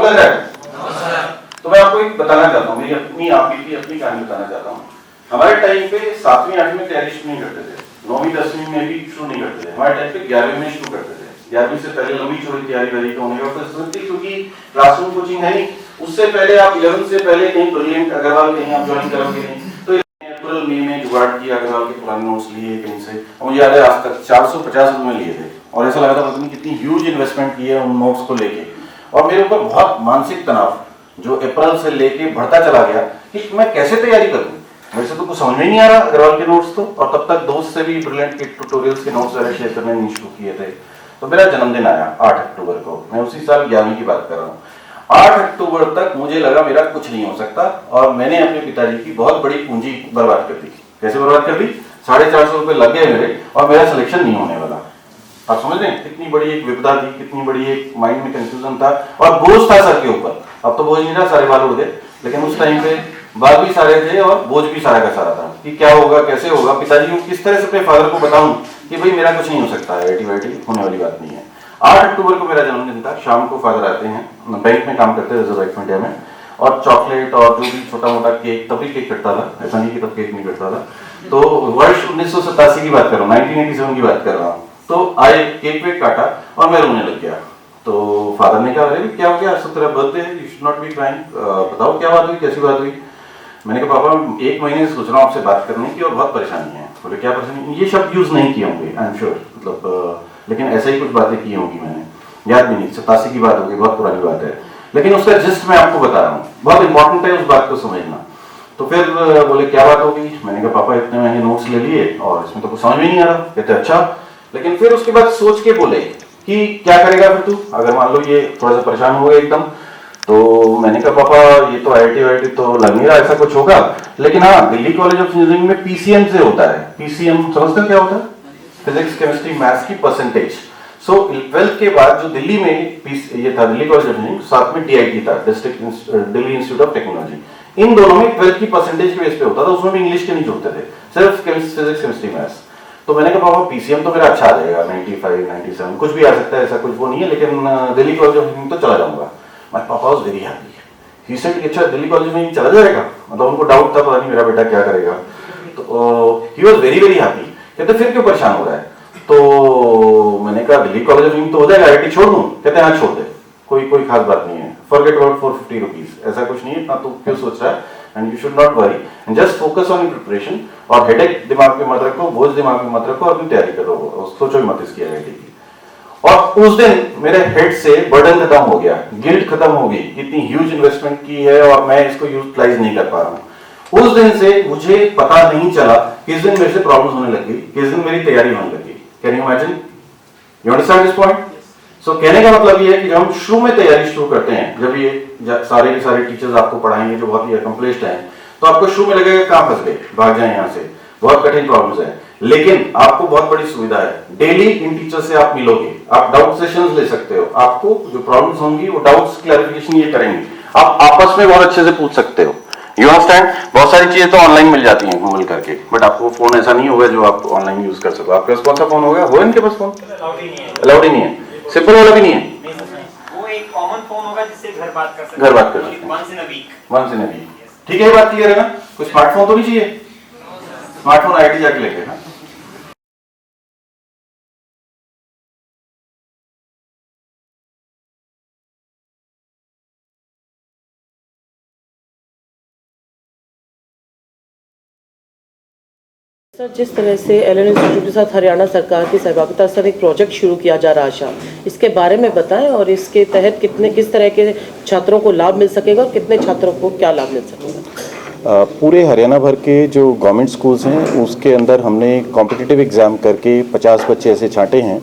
लग रहा है? तो मैं आपको एक बताना चाहता हूँ, मेरी अपनी अपनी कहानी बताना चाहता हूँ। हमारे टाइम पे 7वीं 8वीं में तैयारी शुरू नहीं करते थे, 9वीं 10वीं में भी शुरू नहीं करते थे। हमारे टाइम पे 11वीं में शुरू करते थे। 11वीं से पहले लंबी चौड़ी तैयारी वारी तो होने का, क्योंकि क्लासरूम कोचिंग है नहीं। उससे पहले आप 11th से पहले कहीं ब्रिलियंट अग्रवाल कहीं आप ज्वाइन करोगे नहीं, तो अप्रैल मई में जुगाड़ किया, अग्रवाल के पुराने नोट्स लिए कहीं से, और मुझे याद है आज तक 450 रुपए में लिए थे, और ऐसा लगा था पता नहीं कितनी ह्यूज इन्वेस्टमेंट की है उन नोट्स को लेके। और मेरे ऊपर बहुत मानसिक तनाव जो अप्रैल से लेके बढ़ता चला गया कि मैं कैसे तैयारी करूं। वैसे तो कुछ समझ में नहीं आ रहा अग्रवाल के नोट्स तो, और तब तक दोस्त से भी ब्रिलियंट के ट्यूटोरियल्स के नोट्स वगैरह शेयर करने नहीं शुरू किए थे। तो मेरा जन्मदिन आया 8 अक्टूबर को, मैं उसी साल 11वीं की बात कर रहा हूँ। 8 अक्टूबर तक मुझे लगा मेरा कुछ नहीं हो सकता, और मैंने अपने पिताजी की बहुत बड़ी पूंजी बर्बाद कर दी। कैसे बर्बाद कर दी? 450 रुपए लग गए मेरे, और मेरा सिलेक्शन नहीं होने वाला। आप समझ रहे हैं कितनी बड़ी एक विपदा थी, कितनी बड़ी एक माइंड में कंफ्यूजन था, और बोझ था सर के ऊपर। अब तो बोझ नहीं था, सारे बाल उड़ गए, लेकिन उस टाइम पे बाल भी सारे थे और बोझ भी सारा का सारा था कि क्या होगा, कैसे होगा। पिताजी को किस तरह से अपने फादर को बताऊं कि भाई मेरा कुछ नहीं हो सकता है, आईटी होने वाली बात नहीं है। 8 अक्टूबर को मेरा जन्मदिन था। शाम को फादर आते हैं, बैंक में काम करते थे रिजर्व बैंक ऑफ इंडिया में, और चॉकलेट और जो भी छोटा मोटा केक, तभी केक कटता था, ऐसा नहीं कि तब केक नहीं कटता था। तो वर्ष 1987 की बात कर रहा हूँ, 1987 की बात कर रहा हूँ। तो आए, केक वेक काटा और मैं रोने लग गया। तो फादर ने कहा, अरे क्या हो गया, सब तेरा बर्थडे है, you should not be crying, बताओ क्या बात हुई, कैसी बात हुई। मैंने कहा पापा 1 महीने से सोच रहा हूँ आपसे बात करने की, और बहुत परेशानी है। बोले क्या परेशानी? ये शब्द यूज नहीं किए होंगे आई एम श्योर, मतलब लेकिन ऐसे ही कुछ बातें की होंगी, मैंने याद भी नहीं, 87 की बात होगी, बहुत पुरानी बात है, लेकिन उसका जिस्ट मैं आपको बता रहा हूँ, बहुत इंपॉर्टेंट है उस बात को समझना। तो फिर बोले क्या बात होगी? मैंने कहा पापा इतने महंगे नोट्स ले लिए और इसमें तो कुछ समझ में नहीं आ रहा। कहते अच्छा, लेकिन फिर उसके बाद सोच के बोले कि क्या करेगा फिर तू, अगर मान लो ये थोड़ा सा परेशान हो गया एकदम। तो मैंने कहा पापा ये तो आईआईटी तो लग नहीं रहा ऐसा कुछ होगा, लेकिन हाँ दिल्ली कॉलेज ऑफ इंजीनियरिंग में पीसीएम से होता है। पीसीएम समझते हो क्या होता है? फिजिक्स केमिस्ट्री मैथ्स की परसेंटेज। सो 12th के बाद जो दिल्ली में ये था दिल्ली कॉलेज ऑफ इंजीनियरिंग, साथ में डीआईटी था, दिल्ली इंस्टीट्यूट ऑफ टेक्नोलॉजी। इन दोनों में 12th की परसेंटेज के बेस पे होता था, उसमें भी इंग्लिश के नहीं जोड़ते थे, सिर्फ फिजिक्स केमिस्ट्री मैथ्स। तो मैंने कहा पापा पीसीएम तो मेरा अच्छा आ जाएगा, 95 97 कुछ भी आ सकता है, ऐसा कुछ वो नहीं है, लेकिन दिल्ली कॉलेज ऑफ इंजीनियरिंग तो चला जाऊंगा। माय पापा was very happy, he said कि अच्छा दिल्ली कॉलेज में चला जाएगा, मतलब उनको डाउट था पता नहीं मेरा बेटा क्या करेगा। तो he was very very happy. कहते फिर क्यों परेशान हो रहा है? तो मैंने कहा दिल्ली कॉलेज ऑफ इंजीनियरिंग तो हो जाएगा, आईआईटी छोड़ दूं? कहते हाँ छोड़ दे, कोई खास बात नहीं है, फॉरगेट अबाउट 450 रुपीज, ऐसा कुछ नहीं है, इतना तो क्यों सोच रहा है, and you should not worry and just focus on preparation, और हेडेक दिमाग पे मत रखो, बोझ दिमाग पे मत रखो, और अपनी तैयारी करो, सोचो ही मत इसकी आईआईटी की। और उस दिन मेरे हेड से बर्डन खत्म हो गया, गिल्ट खत्म हो गई, इतनी ह्यूज इन्वेस्टमेंट की है और मैं इसको यूटिलाइज नहीं कर पा रहा हूँ। उस दिन से मुझे पता नहीं चला किस दिन मेरे से प्रॉब्लम्स होने लगी, किस दिन मेरी तैयारी होने लगी। Can you imagine? You understand this point? So कहने का मतलब ये है कि जब हम शुरू में तैयारी शुरू करते हैं, जब ये सारे के सारे टीचर्स आपको पढ़ाएंगे जो बहुत ही अकम्प्लिश्ड हैं, तो आपको शुरू में लगेगा कहां फंस गए, भाग जाए यहाँ से, बहुत कठिन प्रॉब्लम्स है। लेकिन आपको बहुत बड़ी सुविधा है, डेली इन टीचर से आप मिलोगे, आप डाउट सेशंस ले सकते हो, आपको जो प्रॉब्लम्स होंगी वो डाउट्स क्लैरिफिकेशन ये करेंगे, आप आपस में बहुत अच्छे से पूछ सकते हो। You understand? बहुत सारी चीजें तो ऑनलाइन मिल जाती हैं गूगल करके, बट आपको फोन ऐसा नहीं होगा जो आप ऑनलाइन यूज कर सको। आपके पास कौन सा फोन होगा? हो इनके पास फोन? अलाउड ही नहीं है, सिंपल वाला भी नहीं है, वो एक कॉमन फोन होगा जिससे घर बात कर सकते हैं, घर बात कर सकते हैं, once in a week। ठीक है, ये बात क्लियर है ना? कोई स्मार्टफोन तो नहीं चाहिए? स्मार्टफोन आईआईटी जाके लेके ना। सर, जिस तरह से एलन इंस्टीट्यूट के साथ हरियाणा सरकार की सहभागिता सर एक प्रोजेक्ट शुरू किया जा रहा है आशा, इसके बारे में बताएं, और इसके तहत किस तरह के छात्रों को लाभ मिल सकेगा और कितने छात्रों को क्या लाभ मिल सकेगा? पूरे हरियाणा भर के जो गवर्नमेंट स्कूल्स हैं उसके अंदर हमने कॉम्पिटिटिव एग्ज़ाम करके 50 बच्चे ऐसे छांटे हैं।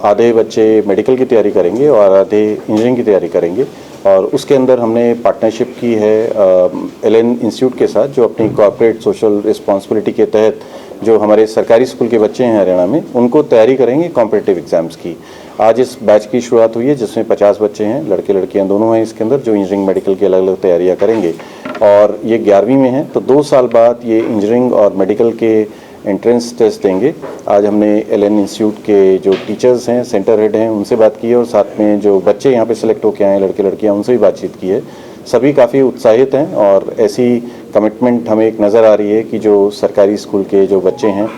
आधे बच्चे मेडिकल की तैयारी करेंगे और आधे इंजीनियरिंग की तैयारी करेंगे, और उसके अंदर हमने पार्टनरशिप की है एलन इंस्टीट्यूट के साथ, जो अपनी कॉर्पोरेट सोशल रिस्पॉन्सिबिलिटी के तहत जो हमारे सरकारी स्कूल के बच्चे हैं हरियाणा में, उनको तैयारी करेंगे कॉम्पिटिटिव एग्ज़ाम्स की। आज इस बैच की शुरुआत हुई है जिसमें 50 बच्चे हैं, लड़के लड़कियां दोनों हैं इसके अंदर, जो इंजीनियरिंग मेडिकल की अलग अलग तैयारियां करेंगे। और ये 11वीं में है, तो 2 साल बाद ये इंजीनियरिंग और मेडिकल के एंट्रेंस टेस्ट देंगे। आज हमने एलएन इंस्टीट्यूट के जो टीचर्स हैं, सेंटर हेड हैं, उनसे बात की है और साथ में जो बच्चे यहाँ पे सिलेक्ट होकर आए हैं, लड़के लड़कियाँ, उनसे भी बातचीत की है। सभी काफ़ी उत्साहित हैं और ऐसी कमिटमेंट हमें एक नज़र आ रही है कि जो सरकारी स्कूल के जो बच्चे हैं,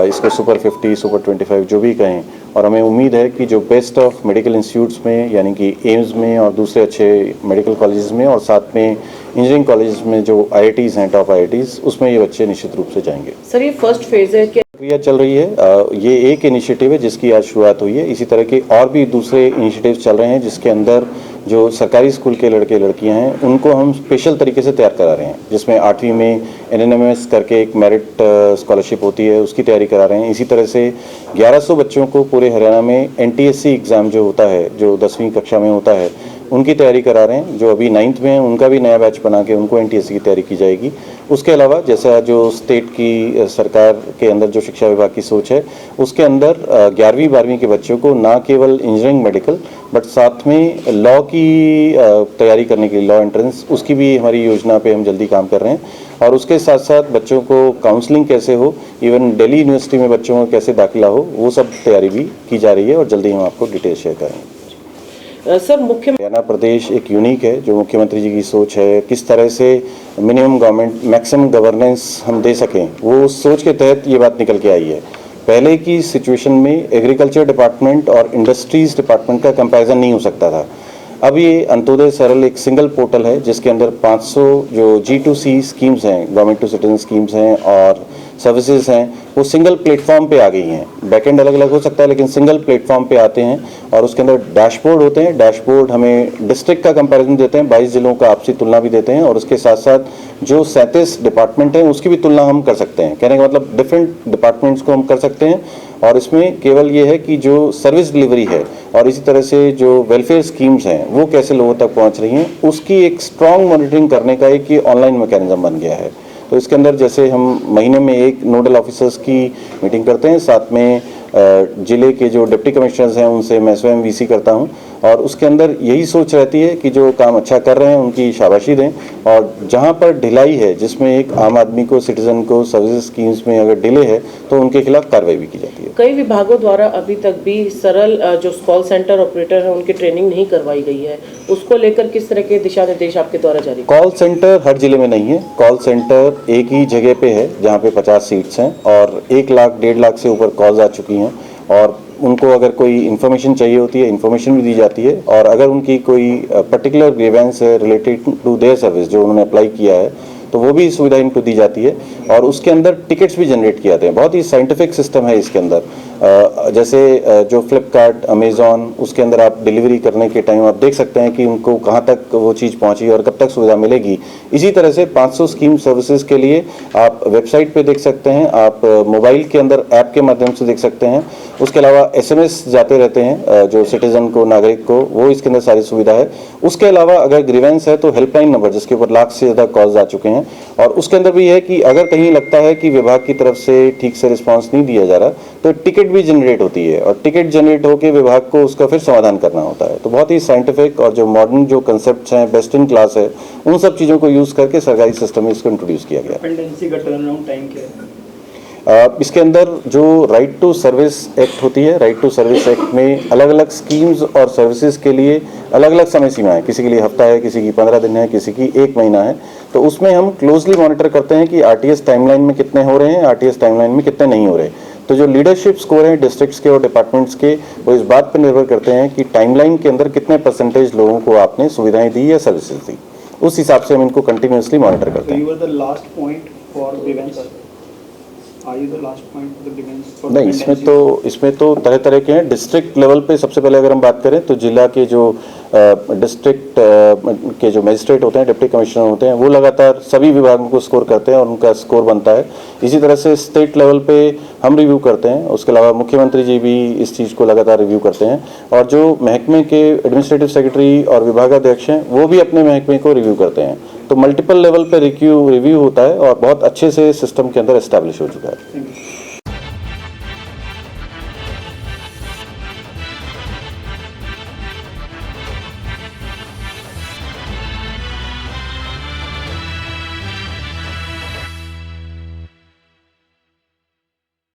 इसको सुपर 50, सुपर 25 जो भी कहें, और हमें उम्मीद है कि जो बेस्ट ऑफ मेडिकल इंस्टीट्यूट्स में यानी कि एम्स में और दूसरे अच्छे मेडिकल कॉलेजेस में और साथ में इंजीनियरिंग कॉलेजेस में जो IITs हैं, टॉप IITs, उसमें ये बच्चे निश्चित रूप से जाएंगे। सर, ये फर्स्ट फेज है कि प्रक्रिया चल रही है। ये एक इनिशिएटिव है जिसकी आज शुरुआत हुई है। इसी तरह के और भी दूसरे इनिशिएटिव्स चल रहे हैं जिसके अंदर जो सरकारी स्कूल के लड़के लड़कियां हैं उनको हम स्पेशल तरीके से तैयार करा रहे हैं, जिसमें 8वीं में NNMS करके एक मेरिट स्कॉलरशिप होती है, उसकी तैयारी करा रहे हैं। इसी तरह से 1100 बच्चों को पूरे हरियाणा में NTSC एग्ज़ाम जो होता है, जो 10वीं कक्षा में होता है, उनकी तैयारी करा रहे हैं। जो अभी 9th में हैं उनका भी नया बैच बना के उनको NTSC की तैयारी की जाएगी। उसके अलावा जैसा जो स्टेट की सरकार के अंदर जो शिक्षा विभाग की सोच है, उसके अंदर 11वीं 12वीं के बच्चों को ना केवल इंजीनियरिंग मेडिकल बट साथ में लॉ की तैयारी करने के लिए लॉ एंट्रेंस, उसकी भी हमारी योजना पे हम जल्दी काम कर रहे हैं। और उसके साथ साथ बच्चों को काउंसलिंग कैसे हो, इवन दिल्ली यूनिवर्सिटी में बच्चों को कैसे दाखिला हो, वो सब तैयारी भी की जा रही है और जल्दी हम आपको डिटेल शेयर करेंगे। सर, मुख्य हरियाणा प्रदेश एक यूनिक है, जो मुख्यमंत्री जी की सोच है किस तरह से मिनिमम गवर्नमेंट मैक्सिमम गवर्नेंस हम दे सकें, वो सोच के तहत ये बात निकल के आई है। पहले की सिचुएशन में एग्रीकल्चर डिपार्टमेंट और इंडस्ट्रीज डिपार्टमेंट का कंपैरिजन नहीं हो सकता था। अब ये अंत्योदय सरल एक सिंगल पोर्टल है जिसके अंदर 500 जो G2C स्कीम्स हैं, गवर्नमेंट टू सिटीजन स्कीम्स हैं और सर्विसेज हैं, वो सिंगल प्लेटफॉर्म पे आ गई हैं। बैकएंड अलग अलग हो सकता है लेकिन सिंगल प्लेटफॉर्म पे आते हैं और उसके अंदर डैशबोर्ड होते हैं। डैशबोर्ड हमें डिस्ट्रिक्ट का कंपैरिजन देते हैं, 22 जिलों का आपसी तुलना भी देते हैं और उसके साथ साथ जो 37 डिपार्टमेंट हैं उसकी भी तुलना हम कर सकते हैं। कहने का मतलब डिफरेंट डिपार्टमेंट्स को हम कर सकते हैं और इसमें केवल ये है कि जो सर्विस डिलीवरी है और इसी तरह से जो वेलफेयर स्कीम्स हैं वो कैसे लोगों तक पहुंच रही हैं, उसकी एक स्ट्रॉन्ग मॉनिटरिंग करने का एक ये ऑनलाइन मैकेनिज्म बन गया है। तो इसके अंदर जैसे हम महीने में एक नोडल ऑफिसर्स की मीटिंग करते हैं, साथ में जिले के जो डिप्टी कमिश्नर्स हैं उनसे मैं स्वयं VC करता हूं और उसके अंदर यही सोच रहती है कि जो काम अच्छा कर रहे हैं उनकी शाबाशी दें और जहां पर ढिलाई है, जिसमें एक आम आदमी को, सिटीजन को सर्विस स्कीम्स में अगर डिले है तो उनके खिलाफ कार्रवाई भी की जाती है। कई विभागों द्वारा अभी तक भी सरल जो कॉल सेंटर ऑपरेटर है उनकी ट्रेनिंग नहीं करवाई गई है, उसको लेकर किस तरह के दिशा निर्देश आपके द्वारा जारी? कॉल सेंटर हर जिले में नहीं है। कॉल सेंटर एक ही जगह पे है जहाँ पे 50 सीट्स हैं और 1 लाख 1.5 लाख से ऊपर कॉल्स आ चुकी हैं और उनको अगर कोई इन्फॉर्मेशन चाहिए होती है, इन्फॉर्मेशन भी दी जाती है और अगर उनकी कोई पर्टिकुलर ग्रीवेंस है रिलेटेड टू देयर सर्विस जो उन्होंने अप्लाई किया है तो वो भी सुविधा इनको दी जाती है और उसके अंदर टिकट्स भी जनरेट किए जाते हैं। बहुत ही साइंटिफिक सिस्टम है इसके अंदर। जैसे जो फ्लिपकार्ट, अमेजॉन, उसके अंदर आप डिलीवरी करने के टाइम आप देख सकते हैं कि उनको कहाँ तक वो चीज़ पहुँची और कब तक सुविधा मिलेगी। इसी तरह से 500 स्कीम सर्विसेज के लिए आप वेबसाइट पे देख सकते हैं, आप मोबाइल के अंदर ऐप के माध्यम से देख सकते हैं। उसके अलावा SMS जाते रहते हैं जो सिटीजन को, नागरिक को, वो इसके अंदर सारी सुविधा है। उसके अलावा अगर ग्रीवेंस है तो हेल्पलाइन नंबर जिसके ऊपर लाख से ज़्यादा कॉल्स आ चुके हैं और उसके अंदर भी है कि अगर कहीं लगता है कि विभाग की तरफ से ठीक से रिस्पांस नहीं दिया जा रहा तो टिकट भी जनरेट होती है और टिकट जनरेट होकर विभाग को उसका फिर समाधान करना होता है। तो बहुत ही साइंटिफिक और जो मॉडर्न जो कंसेप्ट हैं, बेस्ट इन क्लास है, उन सब चीज़ों को यूज़ करके सरकारी सिस्टम में इसको इंट्रोड्यूस किया गया। डिपेंडेंसी का टर्नअराउंड टाइम क्या है? इसके अंदर जो राइट टू सर्विस एक्ट होती है, राइट टू सर्विस एक्ट में अलग अलग स्कीम्स और सर्विसेज के लिए अलग अलग समय सीमा है। किसी के लिए हफ्ता है, किसी की 15 दिन है, किसी की 1 महीना है। तो उसमें हम क्लोजली मॉनिटर करते हैं कि RTS टाइमलाइन में कितने हो रहे हैं, RTS टाइमलाइन में कितने नहीं हो रहे। तो जो लीडरशिप स्कोर हैं डिस्ट्रिक्ट्स के और डिपार्टमेंट्स के, वो इस बात पर निर्भर करते हैं कि टाइमलाइन के अंदर कितने % लोगों को आपने सुविधाएं दी या सर्विसेज दी। उस हिसाब से हम इनको कंटिन्यूसली मॉनिटर करते हैं। नहीं, इसमें तो तरह तरह के हैं। डिस्ट्रिक्ट लेवल पे सबसे पहले अगर हम बात करें तो जिला के जो डिस्ट्रिक्ट के जो मजिस्ट्रेट होते हैं, डिप्टी कमिश्नर होते हैं, वो लगातार सभी विभागों को स्कोर करते हैं और उनका स्कोर बनता है। इसी तरह से स्टेट लेवल पे हम रिव्यू करते हैं। उसके अलावा मुख्यमंत्री जी भी इस चीज़ को लगातार रिव्यू करते हैं और जो महकमे के एडमिनिस्ट्रेटिव सेक्रेटरी और विभागाध्यक्ष हैं वो भी अपने महकमे को रिव्यू करते हैं। तो मल्टीपल लेवल पे रिव्यू होता है और बहुत अच्छे से सिस्टम के अंदर एस्टैब्लिश हो चुका है।